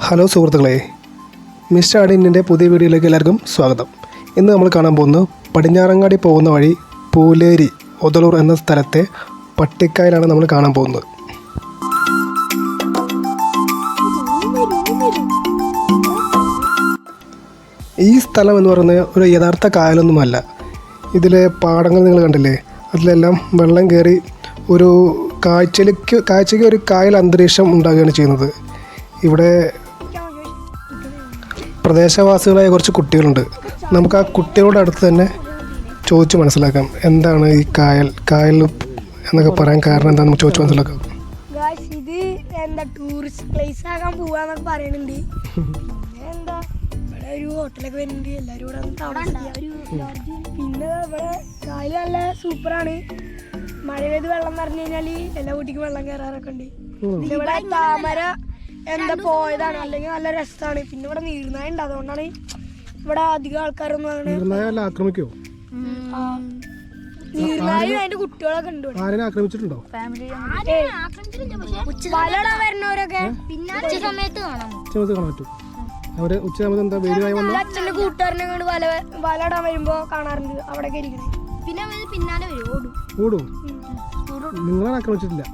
Hello സുഹൃത്തുക്കളെ, mister ആടിൻ്റെ പുതിയ വീഡിയോയിലേക്ക് എല്ലാവർക്കും സ്വാഗതം. ഇന്ന് നമ്മൾ കാണാൻ പോകുന്നത് പടിഞ്ഞാറങ്ങാടി പോകുന്ന വഴി പൂലേരി ഒതളൂർ എന്ന സ്ഥലത്തെ പട്ടിക്കായലാണ് നമ്മൾ കാണാൻ പോകുന്നത്. ഈ സ്ഥലം എന്ന് പറയുന്നത് ഒരു യഥാർത്ഥ കായലൊന്നുമല്ല. ഇതിലെ പാടങ്ങൾ നിങ്ങൾ കണ്ടില്ലേ, അതിലെല്ലാം വെള്ളം കയറി ഒരു കാഴ്ചയ്ക്ക് ഒരു കായൽ അന്തരീക്ഷം ഉണ്ടാകുകയാണ് ചെയ്യുന്നത്. ഇവിടെ പ്രദേശവാസികളായ കുറച്ച് കുട്ടികളുണ്ട്. നമുക്ക് ആ കുട്ടികളുടെ അടുത്ത് തന്നെ ചോദിച്ച് മനസ്സിലാക്കാം എന്താണ് ഈ കായൽ എന്നൊക്കെ പറയാൻ കാരണം എന്താണെന്ന് ചോദിച്ച് മനസ്സിലാക്കാം. ഇത് എന്താ ടൂറിസ്റ്റ് പ്ലേസ് ആകാൻ പോവാന്നൊക്കെ പറയുന്നുണ്ട്. എന്താ ഇവിടെ ഒരു ഹോട്ടലൊക്കെ വരുന്നുണ്ട്, എല്ലാവരും ഇവിടെ പിന്നെ ഇവിടെ കായൽ നല്ല സൂപ്പറാണ്. മഴ പെയ്ത് വെള്ളം നിറഞ്ഞു കഴിഞ്ഞാൽ എല്ലാ വീട്ടിക്കും വെള്ളം കയറാറൊക്കെ ഉണ്ട്. പിന്നെ ഇവിടെ താമര എന്താ പോയതാണ്, അല്ലെങ്കിൽ നല്ല രസമാണ്. പിന്നെ ഇവിടെ നീർനായ ഉണ്ട്, അതുകൊണ്ടാണ് ഇവിടെ അധികം ആൾക്കാരൊന്നും അങ്ങനെ ആക്രമിക്കോ. നീർനായും അതിന്റെ കുട്ടികളൊക്കെ ഉണ്ട്. ആക്രമിച്ചിട്ടുണ്ടോ? വലടാൻ വരുന്നവരൊക്കെ അച്ഛന്റെ കൂട്ടുകാരനെ കൊണ്ട് വലടാൻ വരുമ്പോ കാണാറുണ്ട്, അവിടെയൊക്കെ ഇരിക്കണേ. പിന്നെ പിന്നാലെ വരും, ഓടും. നിങ്ങളെ ആക്രമിച്ചിട്ടില്ല.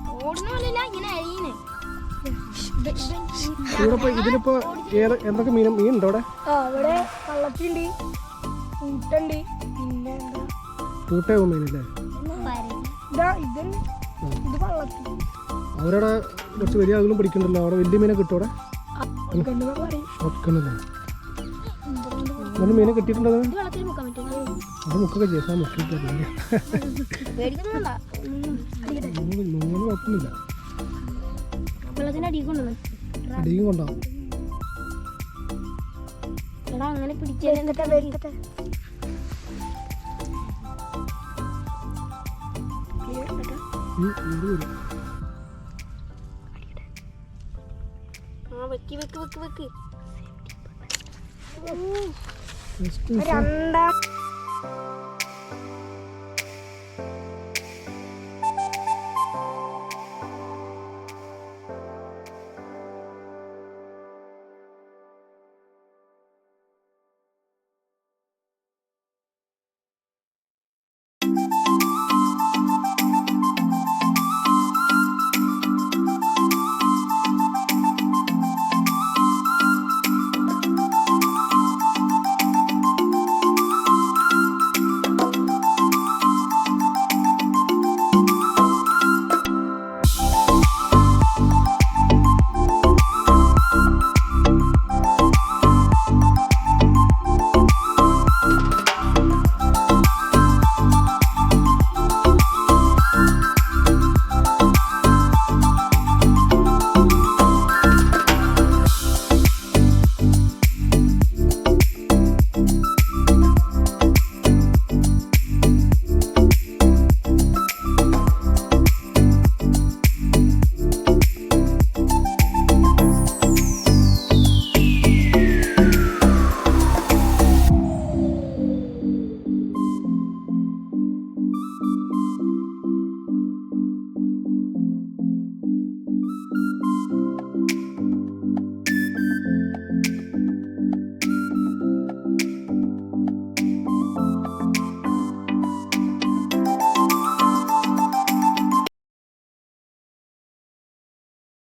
ഇതിലിപ്പോ എന്തൊക്കെ മീനുണ്ടോ അവിടെ? അവിടെ കള്ളത്തിണ്ട്, കൂട്ടുണ്ട്, പിന്നെ കൂട്ടാവും മീനല്ലേ? ഇത് കള്ളത്തി. അവരവിടെ കുറച്ച് വലിയ ആളുകളും പിടിക്കണ്ടല്ലോ. അവിടെ വലിയ മീനെ കിട്ടും അവിടെ? നല്ല മീനെ കിട്ടിയിട്ടുണ്ടോ? അത് മുക്കൊക്കെ ചെയ്യാം, മുക്കിട്ടില്ല. കുഴപ്പമൊന്നുമില്ല, അടിയും കൊണ്ടാവും. അങ്ങനെ പിടിച്ചു രണ്ടാം